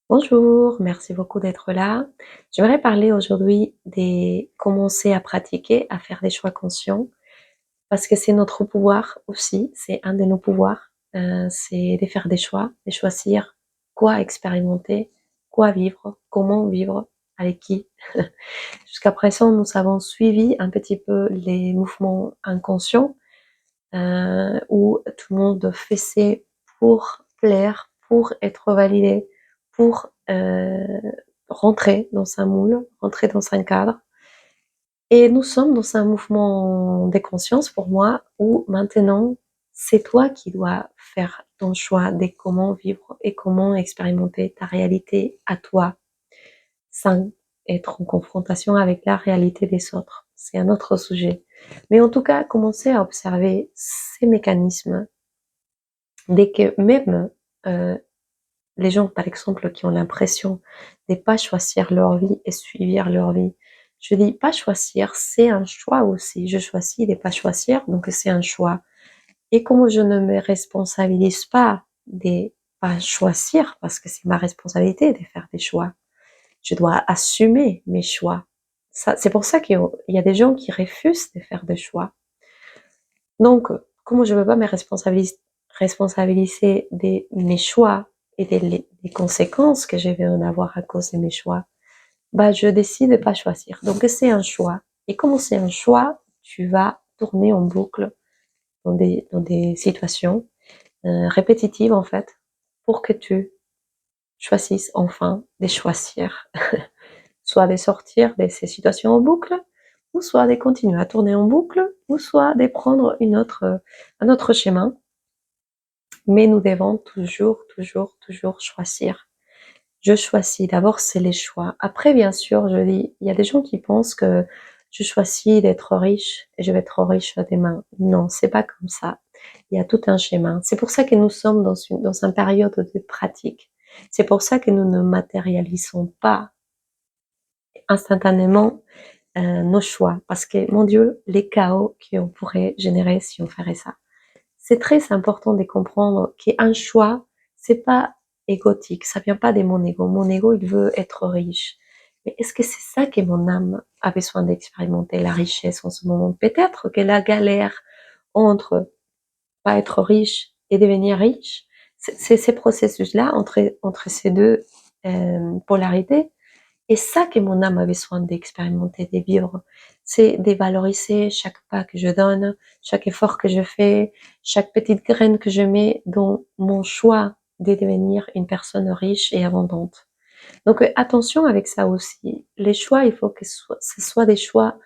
Bonjour, merci beaucoup d'être là. J'aimerais parler aujourd'hui des commencer à pratiquer, à faire des choix conscients, parce que c'est notre pouvoir aussi, c'est un de nos pouvoirs, c'est de faire des choix, de choisir quoi expérimenter, quoi vivre, comment vivre, avec qui. Jusqu'à présent, nous avons suivi un petit peu les mouvements inconscients, où tout le monde fait pour plaire, pour être validé, pour rentrer dans un moule, rentrer dans un cadre. Et nous sommes dans un mouvement des consciences pour moi où maintenant c'est toi qui dois faire ton choix de comment vivre et comment expérimenter ta réalité à toi sans être en confrontation avec la réalité des autres. C'est un autre sujet. Mais en tout cas, commencer à observer ces mécanismes dès que même euh, les gens, par exemple, qui ont l'impression de pas choisir leur vie et suivre leur vie, je dis pas choisir, c'est un choix aussi. Je choisis de pas choisir, donc c'est un choix. Et comme je ne me responsabilise pas de pas choisir, parce que c'est ma responsabilité de faire des choix, je dois assumer mes choix. Ça, c'est pour ça qu'il y a des gens qui refusent de faire des choix. Donc, comme je ne veux pas me responsabiliser de mes choix et des conséquences que je vais en avoir à cause de mes choix, bah, je décide de pas choisir. Donc, c'est un choix. Et comme c'est un choix, tu vas tourner en boucle dans des situations répétitives, en fait, pour que tu choisisses enfin de choisir. Soit de sortir de ces situations en boucle, ou soit de continuer à tourner en boucle, ou soit de prendre un autre chemin. Mais nous devons toujours choisir. Je choisis. D'abord, c'est les choix. Après, bien sûr, je dis, il y a des gens qui pensent que je choisis d'être riche et je vais être riche demain. Non, c'est pas comme ça. Il y a tout un schéma. C'est pour ça que nous sommes dans une période de pratique. C'est pour ça que nous ne matérialisons pas instantanément nos choix. Parce que, mon Dieu, les chaos qu'on pourrait générer si on ferait ça. C'est très important de comprendre qu'un choix, c'est pas égotique, ça vient pas de mon ego. Mon ego, il veut être riche. Mais est-ce que c'est ça que mon âme a besoin d'expérimenter, la richesse en ce moment? Peut-être que la galère entre pas être riche et devenir riche, c'est ces processus-là entre ces deux polarités, et ça que mon âme a besoin d'expérimenter, de vivre, c'est de valoriser chaque pas que je donne, chaque effort que je fais, chaque petite graine que je mets dans mon choix de devenir une personne riche et abondante. Donc attention avec ça aussi. Les choix, il faut que ce soit des choix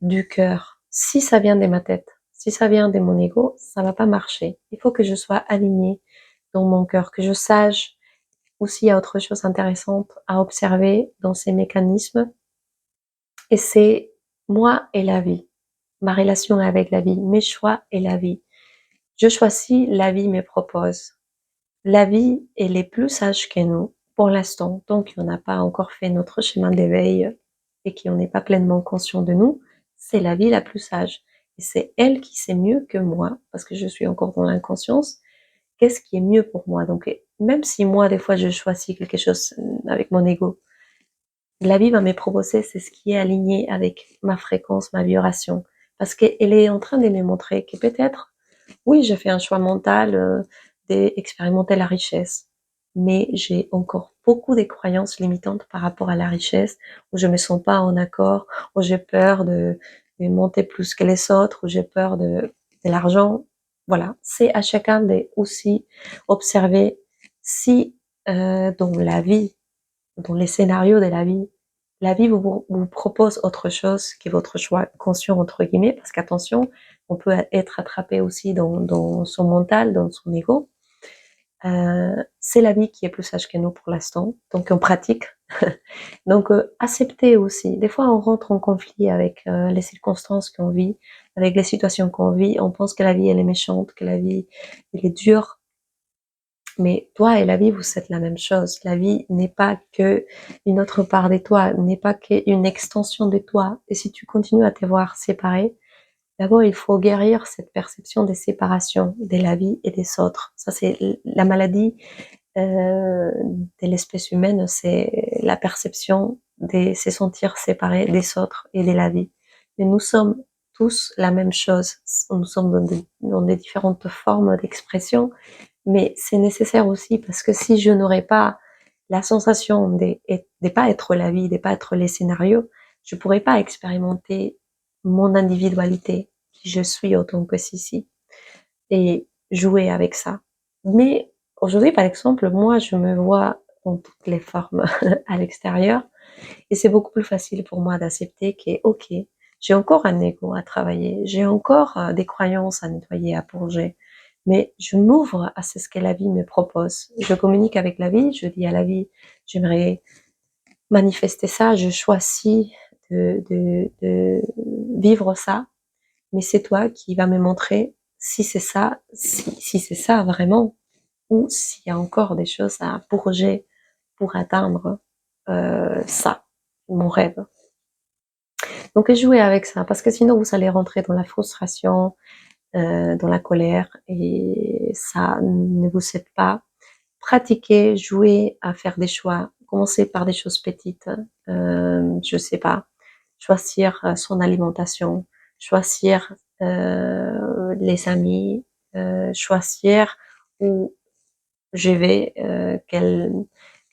du cœur. Si ça vient de ma tête, si ça vient de mon ego, ça va pas marcher. Il faut que je sois alignée dans mon cœur, que je sache aussi. Il y a autre chose intéressante à observer dans ces mécanismes, et c'est moi et la vie, ma relation avec la vie, mes choix et la vie. Je choisis, la vie me propose. La vie, elle est plus sage que nous, pour l'instant, tant qu'on n'a pas encore fait notre chemin d'éveil et qu'on n'est pas pleinement conscient de nous, c'est la vie la plus sage. Et c'est elle qui sait mieux que moi, parce que je suis encore dans l'inconscience, qu'est-ce qui est mieux pour moi. Donc, même si moi, des fois, je choisis quelque chose avec mon ego, la vie va me proposer, c'est ce qui est aligné avec ma fréquence, ma vibration. Parce qu'elle est en train de me montrer que peut-être, oui, je fais un choix mental d'expérimenter la richesse. Mais j'ai encore beaucoup de croyances limitantes par rapport à la richesse, où je me sens pas en accord, où j'ai peur de monter plus que les autres, où j'ai peur de l'argent. Voilà. C'est à chacun de aussi observer si, dans la vie, dans les scénarios de la vie vous propose autre chose que votre choix conscient, entre guillemets, parce qu'attention, on peut être attrapé aussi dans son mental, dans son ego. C'est la vie qui est plus sage que nous pour l'instant, donc on pratique. Donc accepter aussi. Des fois, on rentre en conflit avec les circonstances qu'on vit, avec les situations qu'on vit. On pense que la vie elle est méchante, que la vie elle est dure. Mais toi et la vie, vous êtes la même chose. La vie n'est pas que une autre part de toi, n'est pas qu'une extension de toi. Et si tu continues à te voir séparé, d'abord, il faut guérir cette perception des séparations de la vie et des autres. Ça, c'est la maladie de l'espèce humaine, c'est la perception, se sentir séparé des autres et de la vie. Mais nous sommes tous la même chose. Nous sommes dans des différentes formes d'expression, mais c'est nécessaire aussi parce que si je n'aurais pas la sensation de pas être la vie, de pas être les scénarios, je pourrais pas expérimenter mon individualité, qui je suis autant que Sissi, et jouer avec ça. Mais aujourd'hui, par exemple, moi, je me vois dans toutes les formes à l'extérieur et c'est beaucoup plus facile pour moi d'accepter que, ok, j'ai encore un ego à travailler, j'ai encore des croyances à nettoyer, à purger, mais je m'ouvre à ce que la vie me propose. Je communique avec la vie, je dis à la vie, j'aimerais manifester ça, je choisis de vivre ça, mais c'est toi qui vas me montrer si c'est ça, si c'est ça vraiment, ou s'il y a encore des choses à purger pour atteindre ça, mon rêve. Donc jouez avec ça, parce que sinon vous allez rentrer dans la frustration, dans la colère, et ça ne vous aide pas. Pratiquez, jouez à faire des choix. Commencez par des choses petites. Je sais pas, choisir son alimentation, choisir les amis, choisir où je vais, quel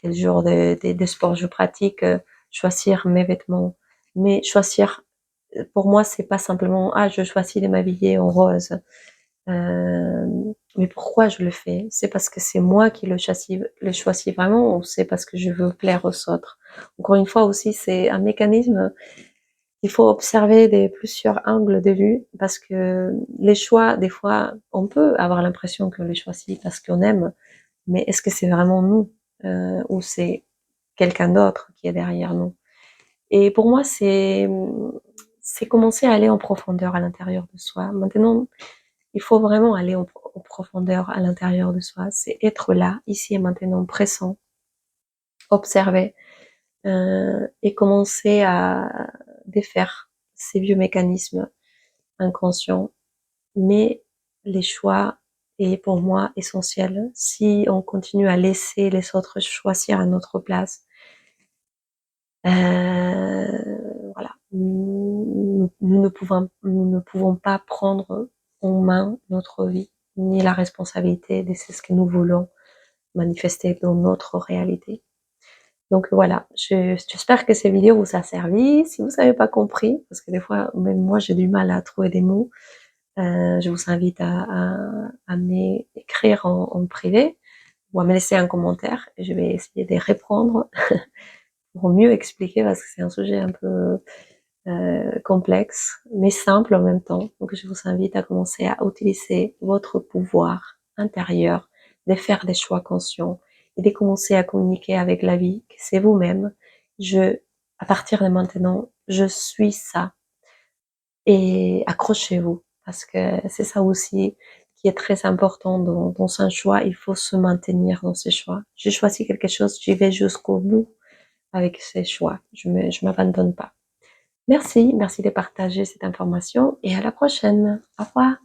genre de sport je pratique, choisir mes vêtements. Mais choisir, pour moi, c'est pas simplement ah je choisis de m'habiller en rose. Euh, mais pourquoi je le fais? C'est parce que c'est moi qui le choisis vraiment, ou c'est parce que je veux plaire aux autres? Encore une fois aussi, c'est un mécanisme. Il faut observer des plusieurs angles de vue, parce que les choix, des fois, on peut avoir l'impression que les choisit parce qu'on aime, mais est-ce que c'est vraiment nous, ou c'est quelqu'un d'autre qui est derrière nous? Et pour moi, c'est commencer à aller en profondeur à l'intérieur de soi. Maintenant, il faut vraiment aller en profondeur à l'intérieur de soi. C'est être là, ici et maintenant, présent, observer, et commencer à défaire ces vieux mécanismes inconscients. Mais les choix est pour moi essentiel. Si on continue à laisser les autres choisir à notre place, voilà, nous ne pouvons pas prendre en main notre vie, ni la responsabilité de ce que nous voulons manifester dans notre réalité. Donc voilà, j'espère que ces vidéos vous a servi. Si vous n'avez pas compris, parce que des fois, même moi, j'ai du mal à trouver des mots, je vous invite à m'écrire en privé ou à me laisser un commentaire et je vais essayer de répondre pour mieux expliquer, parce que c'est un sujet un peu complexe, mais simple en même temps. Donc je vous invite à commencer à utiliser votre pouvoir intérieur, de faire des choix conscients et de commencer à communiquer avec la vie, que c'est vous-même. À partir de maintenant, je suis ça. Et accrochez-vous, parce que c'est ça aussi qui est très important dans un choix. Il faut se maintenir dans ses choix. J'ai choisi quelque chose, j'y vais jusqu'au bout avec ces choix. Je m'abandonne pas. Merci de partager cette information et à la prochaine. Au revoir.